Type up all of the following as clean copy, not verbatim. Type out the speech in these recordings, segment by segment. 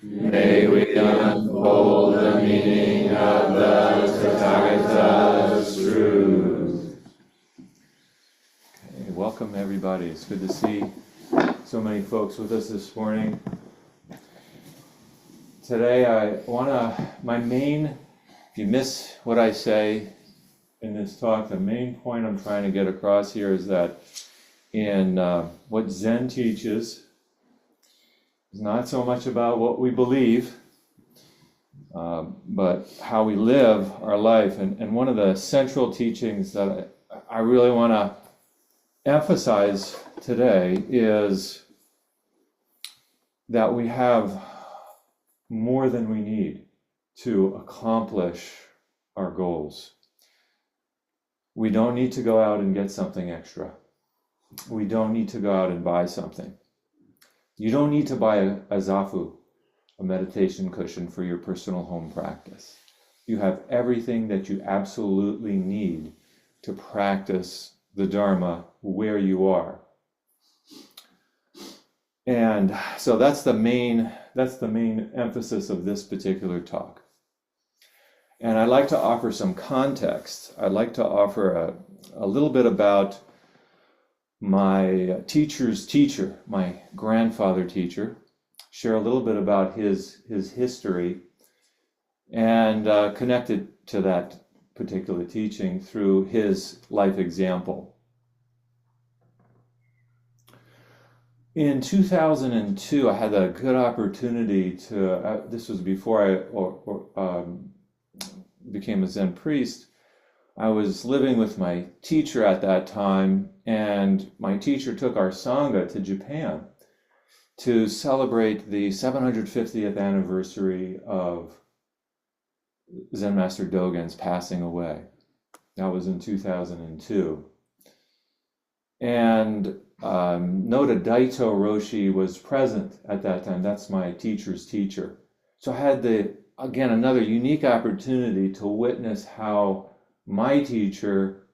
May we unfold the meaning of the Tathagata's truth. Okay, welcome everybody. It's good to see so many folks with us this morning. Today if you miss what I say in this talk, the main point I'm trying to get across here is that in what Zen teaches is not so much about what we believe, but how we live our life. And one of the central teachings that I really want to emphasize today is that we have more than we need to accomplish our goals. We don't need to go out and get something extra. We don't need to go out and buy something. You don't need to buy a zafu, a meditation cushion for your personal home practice. You have everything that you absolutely need to practice the Dharma where you are. And so that's the main emphasis of this particular talk. And I'd like to offer some context. I'd like to offer a little bit about my teacher's teacher, my grandfather teacher, share a little bit about his history, and connect it to that particular teaching through his life example. In 2002, I had a good opportunity to, this was before I became a Zen priest. I was living with my teacher at that time, and my teacher took our Sangha to Japan to celebrate the 750th anniversary of Zen Master Dogen's passing away. That was in 2002. And Noda Daito Roshi was present at that time. That's my teacher's teacher. So I had again, another unique opportunity to witness how my teacher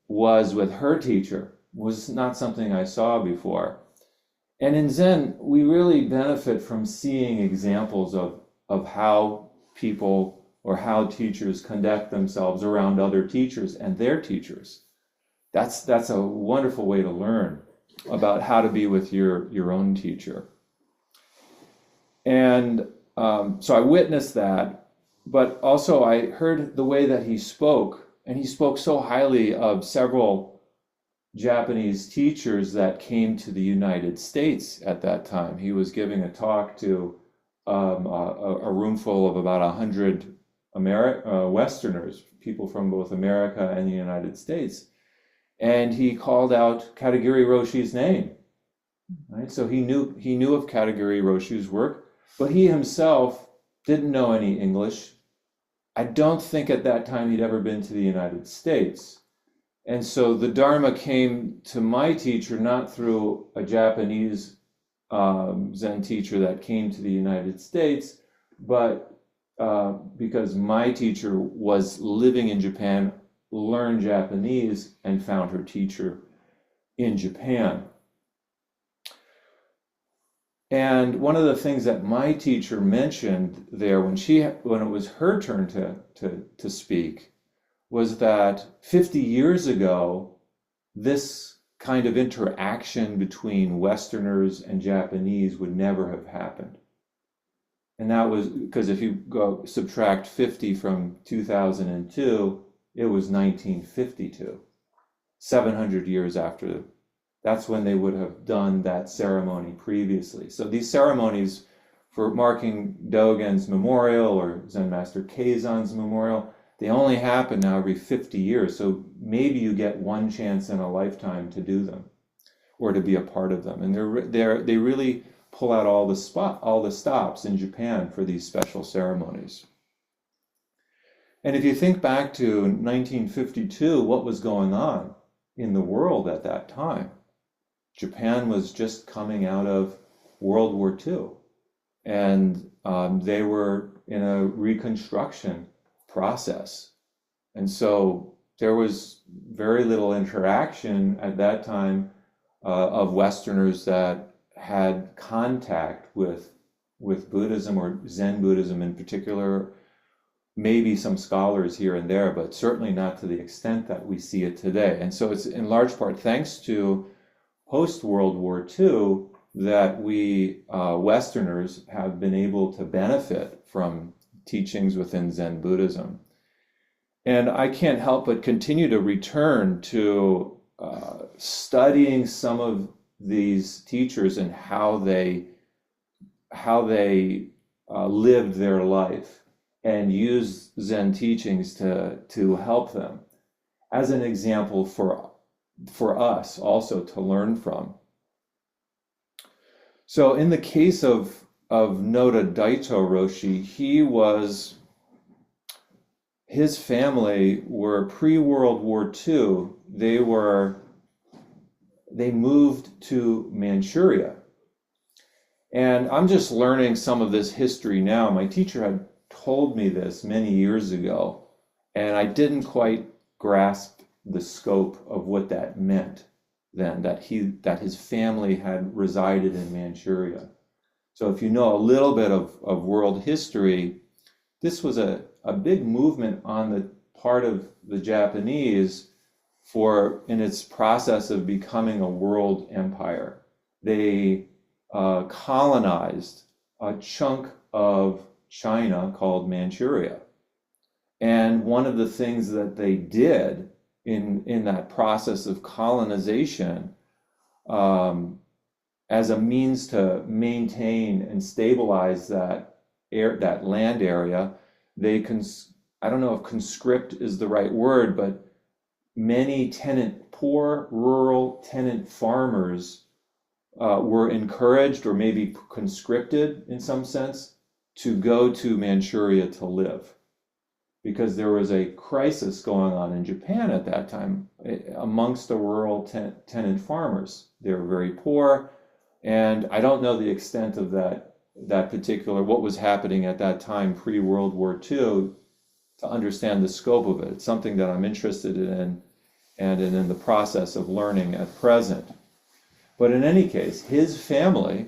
was with her teacher. Was not something I saw before. And in Zen, we really benefit from seeing examples of how people or how teachers conduct themselves around other teachers and their teachers. That's a wonderful way to learn about how to be with your own teacher. And so I witnessed that. But also I heard the way that he spoke, and he spoke so highly of several Japanese teachers that came to the United States at that time. He was giving a talk to a room full of about 100 Westerners, people from both America and the United States. And he called out Katagiri Roshi's name. Right? So he knew of Katagiri Roshi's work, but he himself didn't know any English. I don't think at that time he'd ever been to the United States. And so the Dharma came to my teacher not through a Japanese Zen teacher that came to the United States, but because my teacher was living in Japan, learned Japanese, and found her teacher in Japan. And one of the things that my teacher mentioned there when it was her turn to speak was that 50 years ago, this kind of interaction between Westerners and Japanese would never have happened. And that was because if you go subtract 50 from 2002, it was 1952, 700 years after. That's when they would have done that ceremony previously. So these ceremonies for marking Dogen's memorial or Zen Master Keizan's memorial, they only happen now every 50 years. So maybe you get one chance in a lifetime to do them or to be a part of them. And they really pull out all the stops in Japan for these special ceremonies. And if you think back to 1952, what was going on in the world at that time? Japan was just coming out of World War II, and they were in a reconstruction process. And so there was very little interaction at that time of Westerners that had contact with with Buddhism, or Zen Buddhism in particular, maybe some scholars here and there, but certainly not to the extent that we see it today. And so it's in large part thanks to post-World War II that we Westerners have been able to benefit from teachings within Zen Buddhism. And I can't help but continue to return to studying some of these teachers and how they lived their life, and use Zen teachings to help them as an example for us also to learn from. So in the case of Noda Daito Roshi, his family were pre-World War II. They moved to Manchuria. And I'm just learning some of this history now. My teacher had told me this many years ago, and I didn't quite grasp the scope of what that meant then, that his family had resided in Manchuria. So if you know a little bit of world history, this was a big movement on the part of the Japanese in its process of becoming a world empire. They colonized a chunk of China called Manchuria. And one of the things that they did in that process of colonization, as a means to maintain and stabilize that land area, I don't know if conscript is the right word, but many poor rural tenant farmers were encouraged, or maybe conscripted in some sense, to go to Manchuria to live, because there was a crisis going on in Japan at that time amongst the rural tenant farmers. They were very poor, and I don't know the extent of that particular, what was happening at that time pre-World War II, to understand the scope of it. It's something that I'm interested in and in the process of learning at present. But in any case, his family,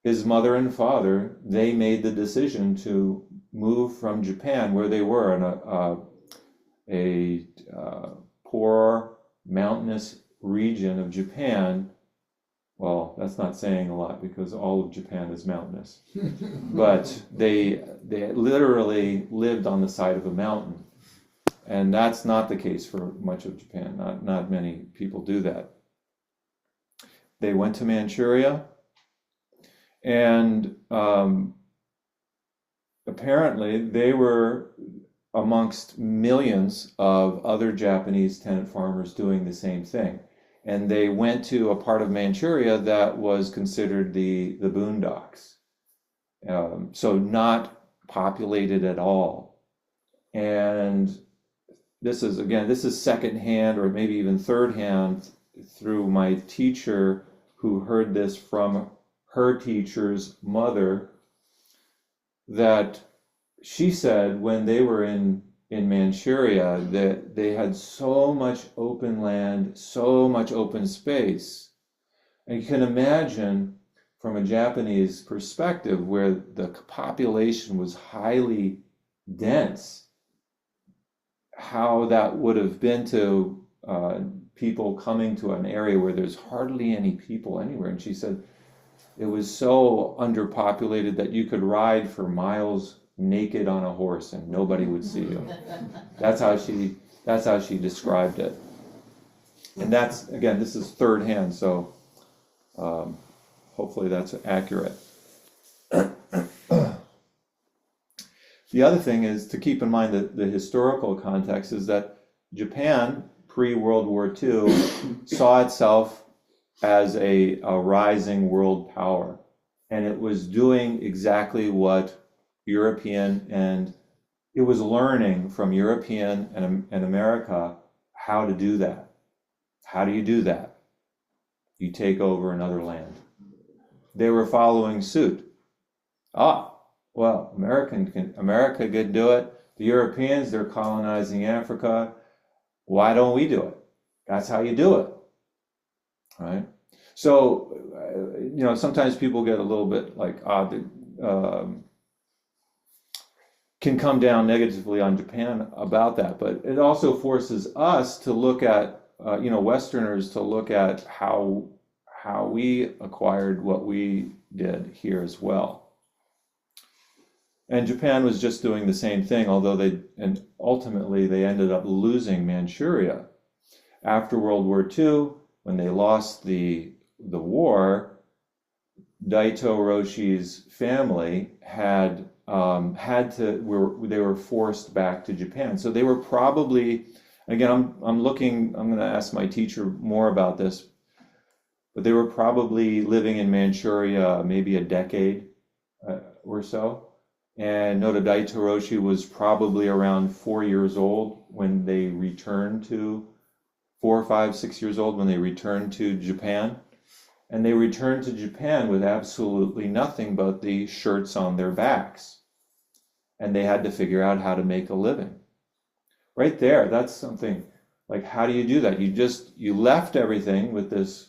his mother and father, they made the decision to move from Japan, where they were in a poor mountainous region of Japan. Well, that's not saying a lot, because all of Japan is mountainous. But they literally lived on the side of a mountain. And that's not the case for much of Japan. Not many people do that. They went to Manchuria, and apparently they were amongst millions of other Japanese tenant farmers doing the same thing. And they went to a part of Manchuria that was considered the boondocks. So not populated at all. And this is secondhand, or maybe even third hand, through my teacher, who heard this from her teacher's mother, that she said when they were in Manchuria that they had so much open land, so much open space. And you can imagine from a Japanese perspective, where the population was highly dense, how that would have been to people coming to an area where there's hardly any people anywhere. And she said it was so underpopulated that you could ride for miles naked on a horse and nobody would see you. That's how she described it. And that's, again, this is third hand, so hopefully that's accurate. The other thing is to keep in mind that the historical context is that Japan, pre-World War II, saw itself as a rising world power. And it was doing exactly what European, and it was learning from European and America how to do that. How do you do that? You take over another land. They were following suit. Well, America could do it. The Europeans, they're colonizing Africa. Why don't we do it? That's how you do it, right? So, sometimes people get a little bit like, can come down negatively on Japan about that. But it also forces us to look at, Westerners to look at how we acquired what we did here as well. And Japan was just doing the same thing, although ultimately they ended up losing Manchuria. After World War II, when they lost the war, Daito Roshi's family they were forced back to Japan. So they were probably, again, I'm going to ask my teacher more about this, but they were probably living in Manchuria maybe a decade or so. And Noda Daito Roshi was probably around 4 years old when they returned to, 4, 5, 6 years old when they returned to Japan. And they returned to Japan with absolutely nothing but the shirts on their backs. And they had to figure out how to make a living. Right there, that's something like, how do you do that? You left everything with this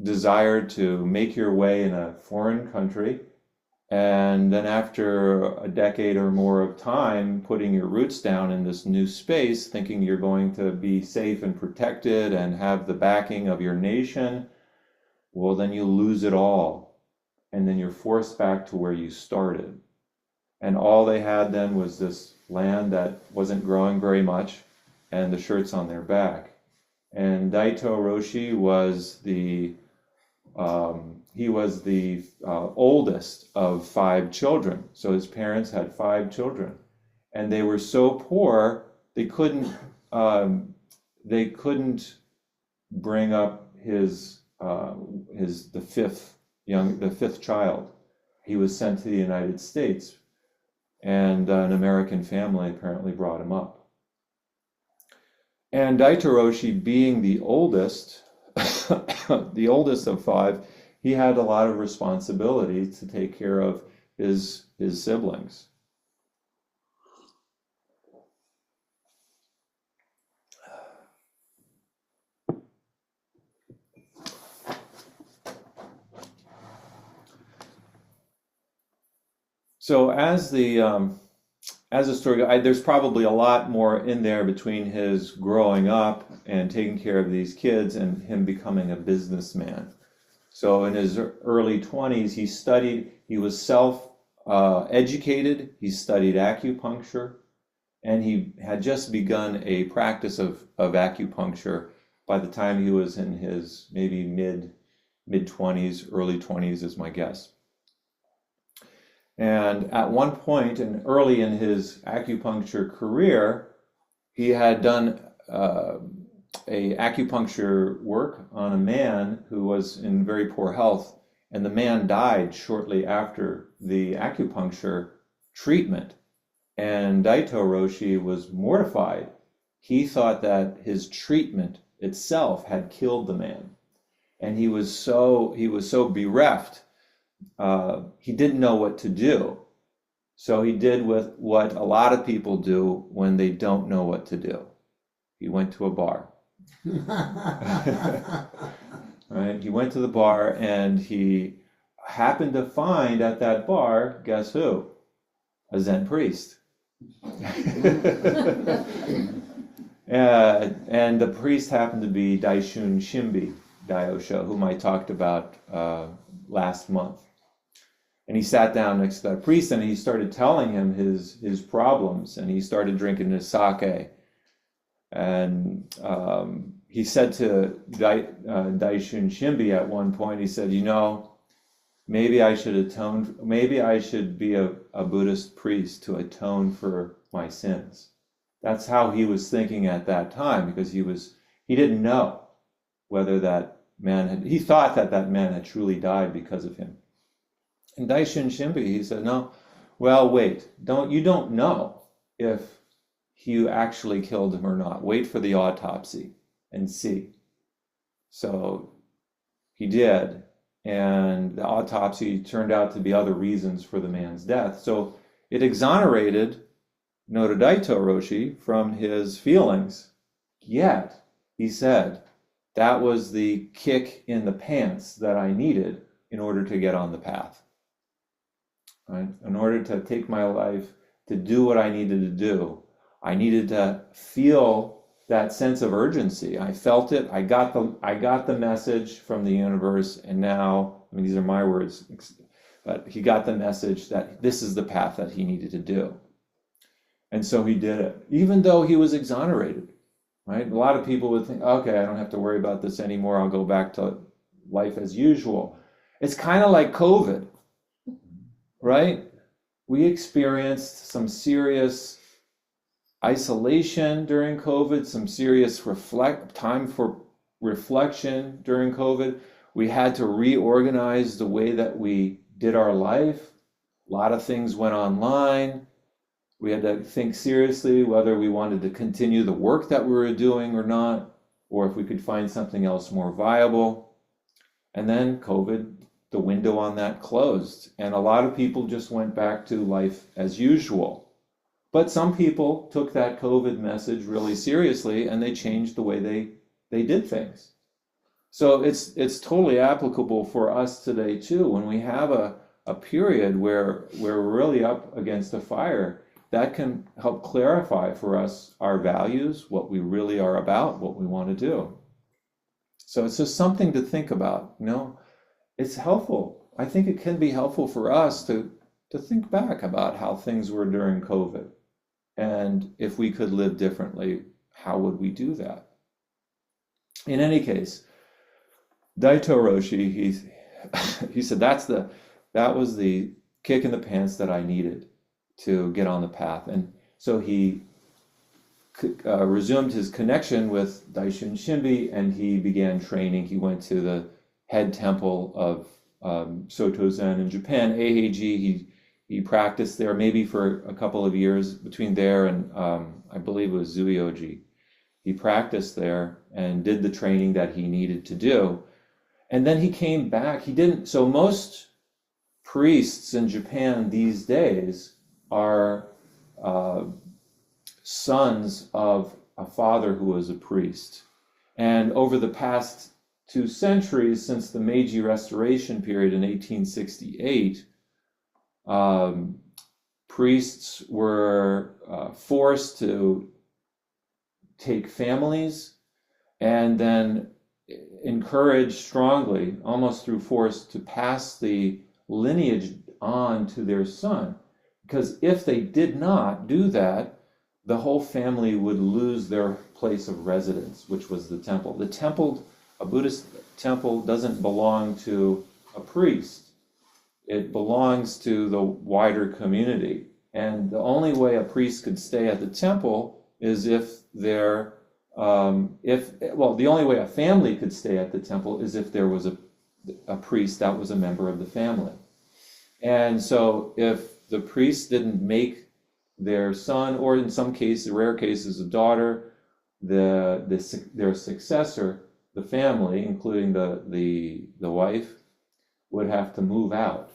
desire to make your way in a foreign country. And then after a decade or more of time, putting your roots down in this new space, thinking you're going to be safe and protected and have the backing of your nation, well, then you lose it all. And then you're forced back to where you started. And all they had then was this land that wasn't growing very much and the shirts on their back. And Daito Roshi was the oldest of 5 children. So his parents had 5 children, and they were so poor they couldn't bring up the fifth child. He was sent to the United States, and an American family apparently brought him up. And Daito Roshi, being the oldest, the oldest of 5, he had a lot of responsibility to take care of his siblings. So as the story goes, there's probably a lot more in there between his growing up and taking care of these kids and him becoming a businessman. So in his early 20s, he was self-educated, he studied acupuncture, and he had just begun a practice of acupuncture by the time he was in his maybe mid-20s, early 20s is my guess. And at one point, and early in his acupuncture career, he had done a acupuncture work on a man who was in very poor health, and the man died shortly after the acupuncture treatment. And Daito Roshi was mortified. He thought that his treatment itself had killed the man, and he was so bereft. He didn't know what to do. So he did with what a lot of people do when they don't know what to do. He went to a bar. Right? He went to the bar, and he happened to find at that bar, guess who? A Zen priest. And the priest happened to be Daishun Shimbi Daosho, whom I talked about last month. And he sat down next to that priest, and he started telling him his problems, and he started drinking his sake. And he said to Daishun Shimbi at one point, he said, maybe I should be a Buddhist priest to atone for my sins. That's how he was thinking at that time, because he didn't know whether he thought that man had truly died because of him. And Daishun Shimbi, he said, no, well, wait, you don't know if you actually killed him or not. Wait for the autopsy and see. So he did, and the autopsy turned out to be other reasons for the man's death. So it exonerated Noda Daito Roshi from his feelings, yet he said, that was the kick in the pants that I needed in order to get on the path, right? In order to take my life, to do what I needed to do, I needed to feel that sense of urgency. I felt it. I got the message from the universe, and now, I mean, these are my words, but he got the message that this is the path that he needed to do. And so he did it, even though he was exonerated, right? A lot of people would think, okay, I don't have to worry about this anymore. I'll go back to life as usual. It's kind of like COVID, right? We experienced some serious isolation during COVID, some serious time for reflection during COVID. We had to reorganize the way that we did our life. A lot of things went online. We had to think seriously whether we wanted to continue the work that we were doing or not, or if we could find something else more viable. And then COVID, the window on that closed, and a lot of people just went back to life as usual. But some people took that COVID message really seriously, and they changed the way they did things. So it's totally applicable for us today too. When we have a period where we're really up against the fire, that can help clarify for us our values, what we really are about, what we want to do. So it's just something to think about. It's helpful. I think it can be helpful for us to think back about how things were during COVID. And if we could live differently, how would we do that? In any case, Daito Roshi, he said that was the kick in the pants that I needed to get on the path. And so he resumed his connection with Daishin Shinbi, and he began training. He went to the head temple of Soto Zen in Japan, Eiheiji. He practiced there maybe for a couple of years between there and I believe it was Zuioji. He practiced there and did the training that he needed to do. And then he came back. So most priests in Japan these days are sons of a father who was a priest. And over the past 2 centuries, since the Meiji Restoration period in 1868, priests were forced to take families and then encouraged strongly, almost through force, to pass the lineage on to their son. Because if they did not do that, the whole family would lose their place of residence, which was the temple. A Buddhist temple doesn't belong to a priest. It belongs to the wider community. And the only way a priest could stay at the temple is the only way a family could stay at the temple is if there was a priest that was a member of the family. And so if the priest didn't make their son, or in some cases, rare cases, a daughter, their successor, the family, including the wife, would have to move out.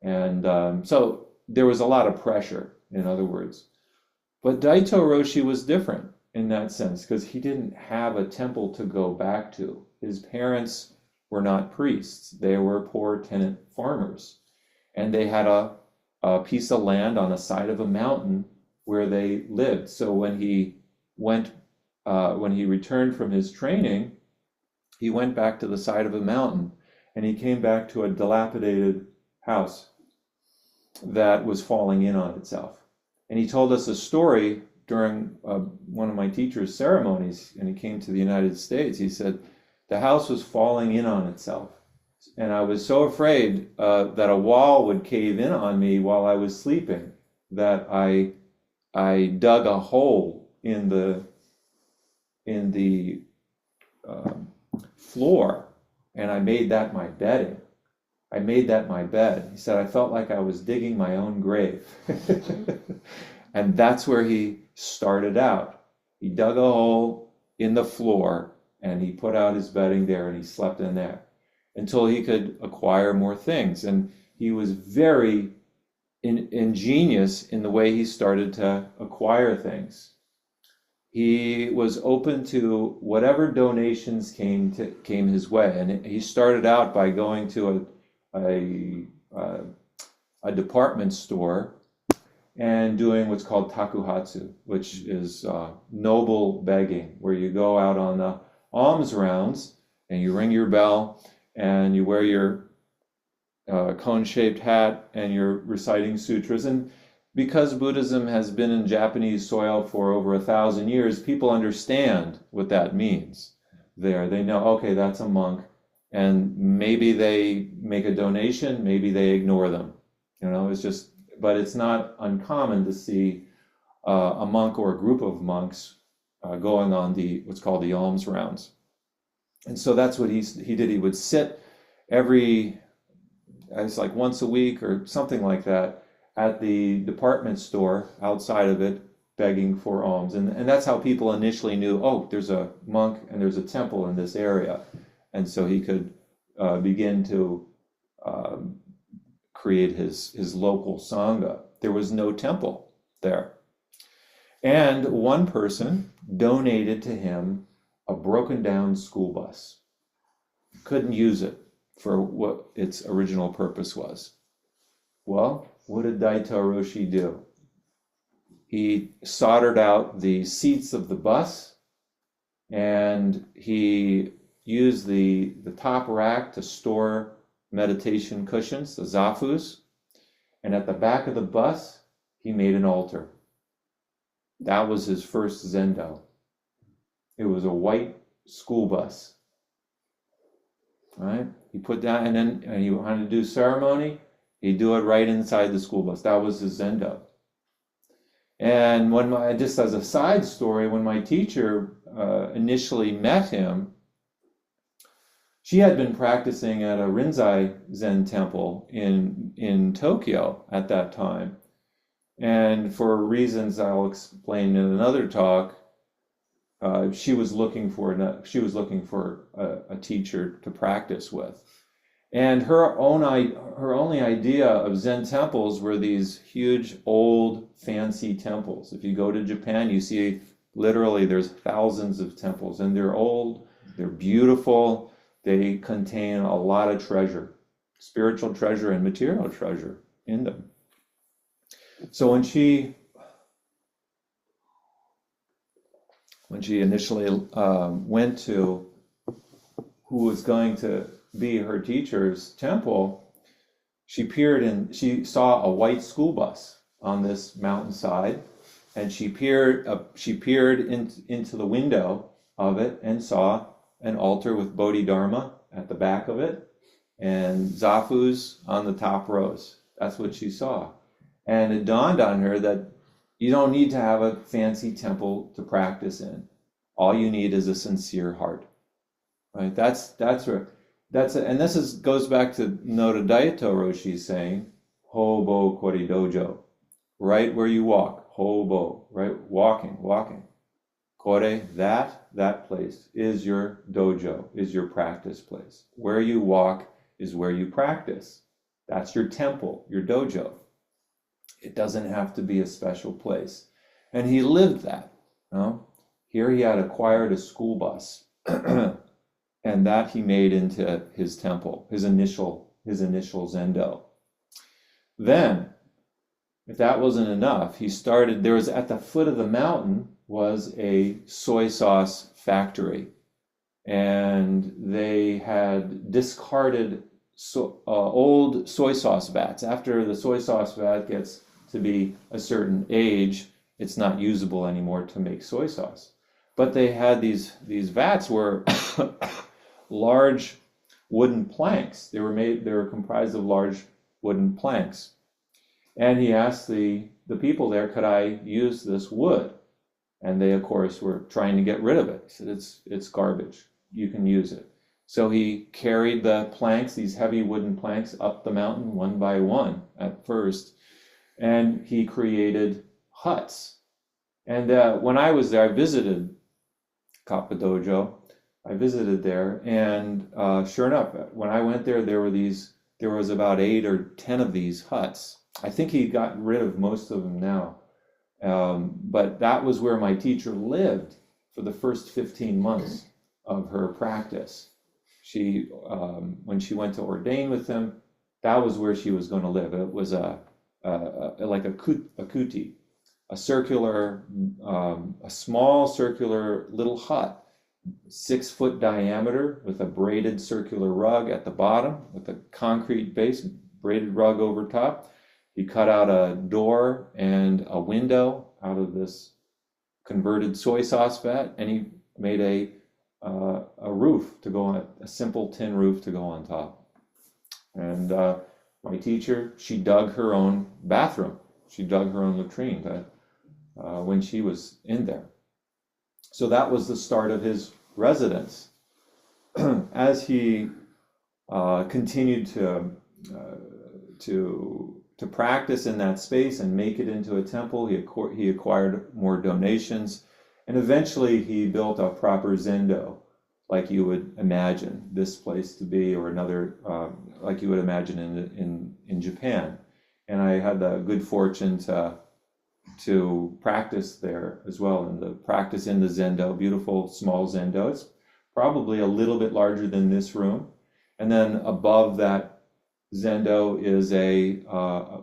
And so there was a lot of pressure, in other words. But Daito Roshi was different in that sense, because he didn't have a temple to go back to. His parents were not priests. They were poor tenant farmers. And they had a piece of land on the side of a mountain where they lived. So when he returned from his training, he went back to the side of a mountain, and he came back to a dilapidated house that was falling in on itself. And he told us a story during one of my teacher's ceremonies, and he came to the United States. He said, the house was falling in on itself. And I was so afraid that a wall would cave in on me while I was sleeping that I dug a hole in the floor, and I made that my bedding. I made that my bed. He said, I felt like I was digging my own grave. And that's where he started out. He dug a hole in the floor, and he put out his bedding there, and he slept in there until he could acquire more things. And he was very ingenious in the way he started to acquire things. He was open to whatever donations came his way. And he started out by going to a, a department store and doing what's called takuhatsu, which is noble begging, where you go out on the alms rounds and you ring your bell and you wear your cone-shaped hat and you're reciting sutras. And because Buddhism has been in Japanese soil for over 1,000 years, people understand what that means there. They know, okay, that's a monk, and maybe they make a donation, maybe they ignore them. It's just, but it's not uncommon to see a monk or a group of monks going on what's called the alms rounds. And so that's what he did. He would sit it's like once a week or something like that, at the department store outside of it, begging for alms. And that's how people initially knew, oh, there's a monk and there's a temple in this area. And so he could begin to create his local sangha. There was no temple there. And one person donated to him a broken down school bus. Couldn't use it for what its original purpose was. Well, what did Daito Roshi do? He soldered out the seats of the bus, and he used the top rack to store meditation cushions, the zafus, and at the back of the bus, he made an altar. That was his first zendo. It was a white school bus. Right? He put down, and then he wanted to do ceremony, he'd do it right inside the school bus. That was his zendo. And just as a side story, when my teacher initially met him, she had been practicing at a Rinzai Zen temple in Tokyo at that time. And for reasons I'll explain in another talk, she was looking for a teacher to practice with. And her only idea of Zen temples were these huge, old, fancy temples. If you go to Japan, you see literally there's thousands of temples, and they're old, they're beautiful, they contain a lot of treasure, spiritual treasure and material treasure in them. So when she initially went to who was going to be her teacher's temple, she saw a white school bus on this mountainside, and she peered into the window of it and saw an altar with Bodhidharma at the back of it and zafus on the top rows. That's what she saw. And it dawned on her that you don't need to have a fancy temple to practice in. All you need is a sincere heart. Right? And this goes back to Noda Daito Roshi saying, Hobo Kori Dojo. Right where you walk. Hobo. Right? Walking. Kore, that place is your dojo, is your practice place. Where you walk is where you practice. That's your temple, your dojo. It doesn't have to be a special place. And he lived that. Here he had acquired a school bus, and that he made into his temple, his initial zendo. Then, if that wasn't enough, there was at the foot of the mountain was a soy sauce factory, and they had discarded old soy sauce vats. After the soy sauce vat gets to be a certain age, it's not usable anymore to make soy sauce. But they had these vats were large wooden planks. They were comprised of large wooden planks. And he asked the people there, could I use this wood? And they, of course, were trying to get rid of it. He said, it's garbage. You can use it. So he carried the planks, these heavy wooden planks, up the mountain one by one at first. And he created huts. And when I was there, I visited Kappa Dojo. I visited there. And sure enough, when I went there, there was about 8 or 10 of these huts. I think he got rid of most of them now. But that was where my teacher lived for the first 15 months of her practice. When she went to ordain with him, that was where she was going to live. It was like a kuti, a circular, a small circular little hut, 6 foot diameter, with a braided circular rug at the bottom, with a concrete base, braided rug over top. He cut out a door and a window out of this converted soy sauce vat, and he made a roof to go on, a simple tin roof to go on top. And my teacher, she dug her own bathroom. She dug her own latrine when she was in there. So that was the start of his residence. As he continued to practice in that space and make it into a temple, he acquired more donations, and eventually he built a proper zendo, like you would imagine this place to be, or another, like you would imagine in Japan. And I had the good fortune to practice there as well, and the practice in the zendo, beautiful small zendo. It's probably a little bit larger than this room, and then above that zendo is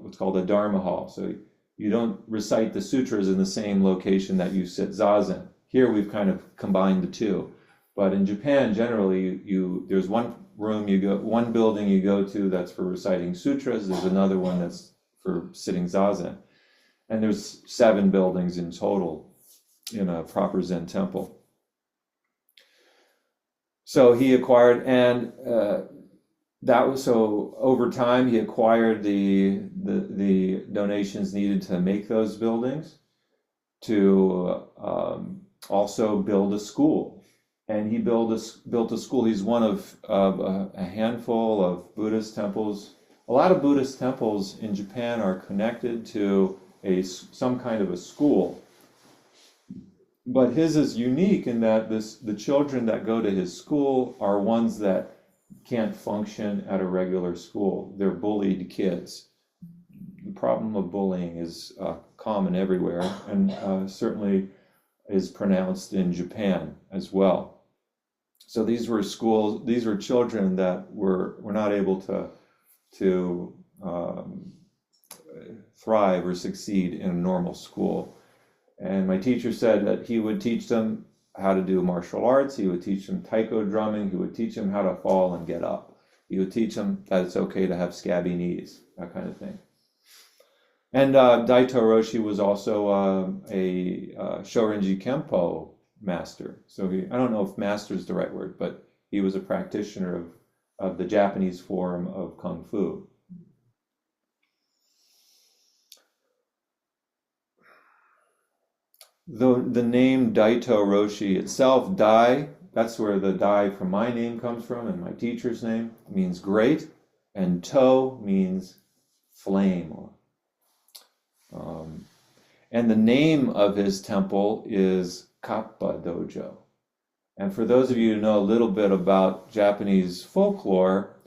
what's called a dharma hall. So you don't recite the sutras in the same location that you sit zazen. Here we've kind of combined the two, but in Japan generally there's one building you go to that's for reciting sutras. There's another one that's for sitting zazen, and there's 7 buildings in total in a proper Zen temple. So he acquired, and over time he acquired the donations needed to make those buildings, to also build a school. And he built a school. He's one of a handful of Buddhist temples. A lot of Buddhist temples in Japan are connected to some kind of a school. But his is unique in that the children that go to his school are ones that can't function at a regular school. They're bullied kids. The problem of bullying is common everywhere, and certainly is pronounced in Japan as well. So these were children that were not able to thrive or succeed in a normal school. And my teacher said that he would teach them how to do martial arts. He would teach them taiko drumming. He would teach them how to fall and get up. He would teach them that it's okay to have scabby knees, that kind of thing. And Daito Roshi was also a Shorinji Kempo master. So I don't know if master is the right word, but he was a practitioner of the Japanese form of Kung Fu. The name Daito Roshi itself, Dai, that's where the Dai from my name comes from, and my teacher's name, means great, and To means flame. And the name of his temple is Kappa Dojo. And for those of you who know a little bit about Japanese folklore,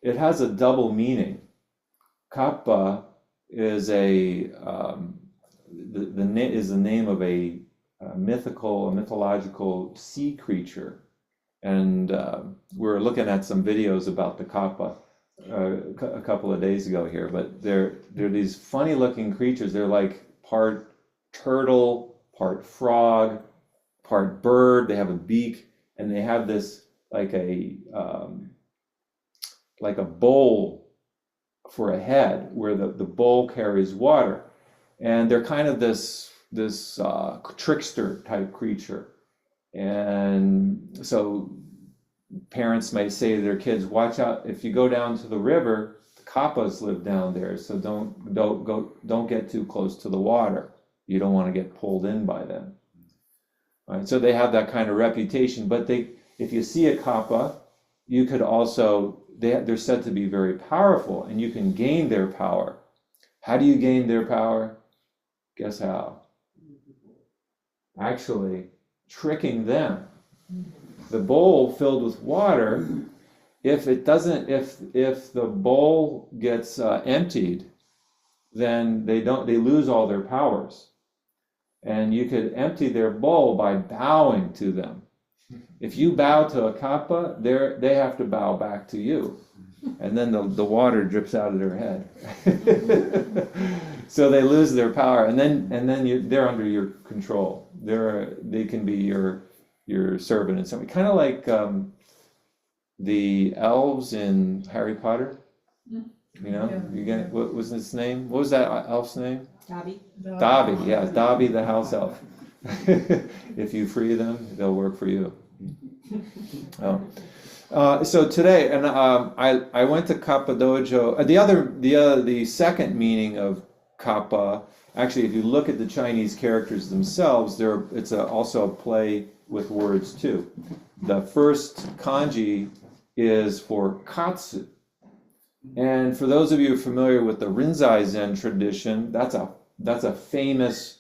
it has a double meaning. Kappa is the name of a mythological sea creature, and we're looking at some videos about the Kappa a couple of days ago here. But they're these funny looking creatures. They're like part turtle, part frog, part bird. They have a beak, and they have this like a bowl for a head, where the bowl carries water. And they're kind of this trickster type creature. And so parents may say to their kids, watch out, if you go down to the river, the Kappas live down there, so don't get too close to the water. You don't want to get pulled in by them. All right, so they have that kind of reputation. But if you see a Kappa, you could also, they're said to be very powerful, and you can gain their power. How do you gain their power? Guess how? Actually, tricking them. The bowl filled with water, if the bowl gets emptied, then they lose all their powers. And you could empty their bowl by bowing to them. If you bow to a Kappa, they have to bow back to you. and then the water drips out of their head. So they lose their power, and then they're under your control. They can be your servant in some way, kind of like the elves in Harry Potter. You know, you get, what was his name? What was that elf's name? Dobby. Dobby, yeah, Dobby the house elf. If you free them, they'll work for you. So today, and I went to Kappa Dojo. The second meaning of Kappa, actually, if you look at the Chinese characters themselves, it's also a play with words too. The first kanji is for katsu. And for those of you familiar with the Rinzai Zen tradition, that's a famous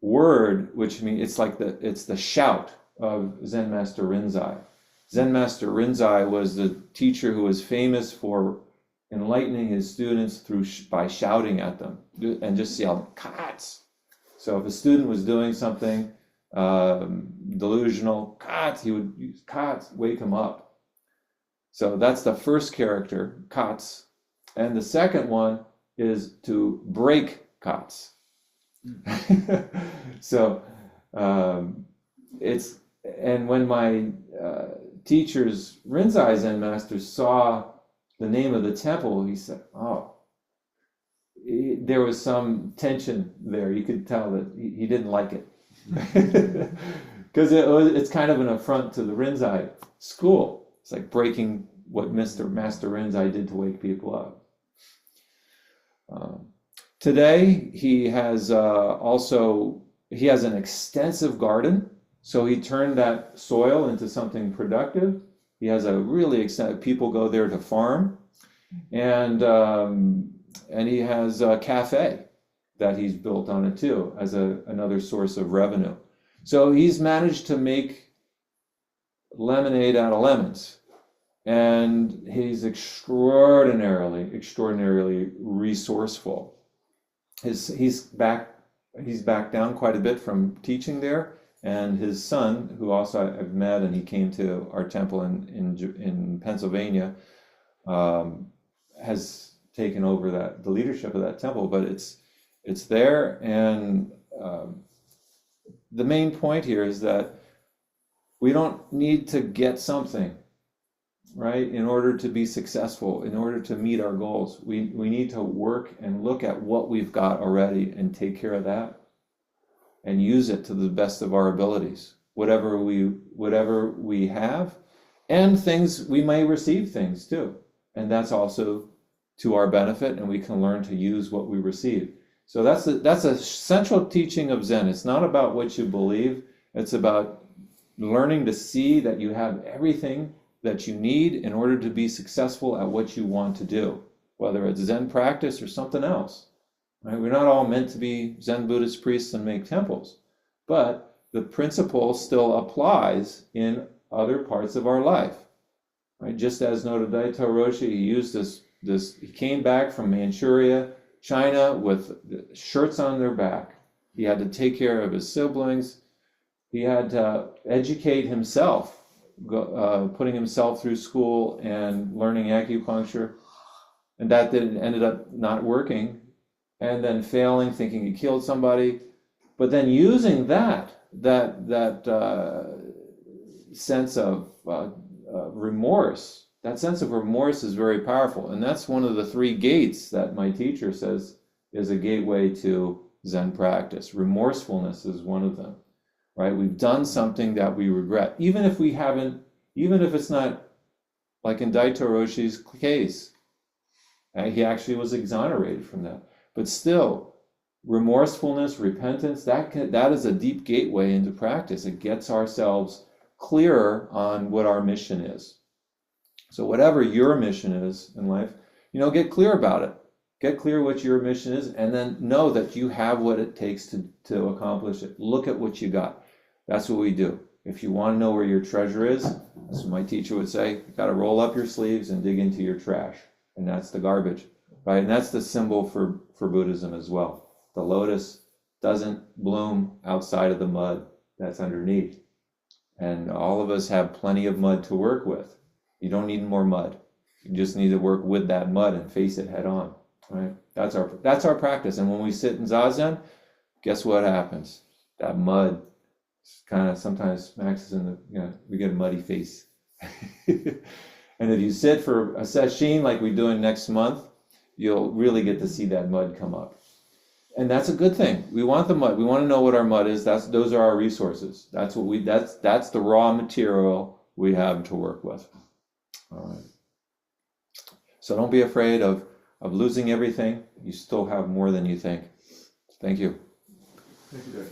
word, which means it's the shout of Zen Master Rinzai. Zen Master Rinzai was the teacher who was famous for enlightening his students by shouting at them and just yelling "Kats." So if a student was doing something delusional, "Kats," he would use "Kats," wake him up. So that's the first character, Kats. And the second one is to break Kats. So and when my teachers, Rinzai Zen Master, saw the name of the temple, he said, there was some tension there. You could tell that he didn't like it. Because it's kind of an affront to the Rinzai school. It's like breaking what Master Rinzai did to wake people up. Today, he has an extensive garden. So he turned that soil into something productive. He has a really extensive, people go there to farm. And he has a cafe that he's built on it too, as another source of revenue. So he's managed to make lemonade out of lemons. And he's extraordinarily resourceful. He's backed down quite a bit from teaching there. And his son, who also I've met, and he came to our temple in Pennsylvania, has taken over the leadership of that temple. But it's there, and the main point here is that we don't need to get something, right, in order to be successful, in order to meet our goals. We need to work and look at what we've got already and take care of that and use it to the best of our abilities, whatever we have, and things we may receive things too, and that's also to our benefit, and we can learn to use what we receive. So that's a central teaching of Zen. It's not about what you believe. It's about learning to see that you have everything that you need in order to be successful at what you want to do, whether it's Zen practice or something else. Right? We're not all meant to be Zen Buddhist priests and make temples, but the principle still applies in other parts of our life. Right? Just as Noda Daito Roshi, he used this. He came back from Manchuria, China, with shirts on their back. He had to take care of his siblings. He had to educate himself, putting himself through school and learning acupuncture, and that ended up not working. And then failing, thinking he killed somebody, but then using that sense of remorse. That sense of remorse is very powerful, and that's one of the three gates that my teacher says is a gateway to Zen practice. Remorsefulness is one of them, right? We've done something that we regret, even if it's not, like in Daito Roshi's case, he actually was exonerated from that. But still, remorsefulness, repentance, that is a deep gateway into practice. It gets ourselves clearer on what our mission is. So whatever your mission is in life, get clear about it. Get clear what your mission is, and then know that you have what it takes to accomplish it. Look at what you got. That's what we do. If you want to know where your treasure is, that's what my teacher would say, you got to roll up your sleeves and dig into your trash. And that's the garbage. Right, and that's the symbol for Buddhism as well. The lotus doesn't bloom outside of the mud that's underneath. And all of us have plenty of mud to work with. You don't need more mud. You just need to work with that mud and face it head on. Right? That's our practice. And when we sit in Zazen, guess what happens? That mud kind of sometimes smacks us in the, we get a muddy face. And if you sit for a session like we're doing next month, you'll really get to see that mud come up. And that's a good thing. We want the mud. We want to know what our mud is. Those are our resources. That's the raw material we have to work with. All right. So don't be afraid of losing everything. You still have more than you think. Thank you. Thank you, Dad.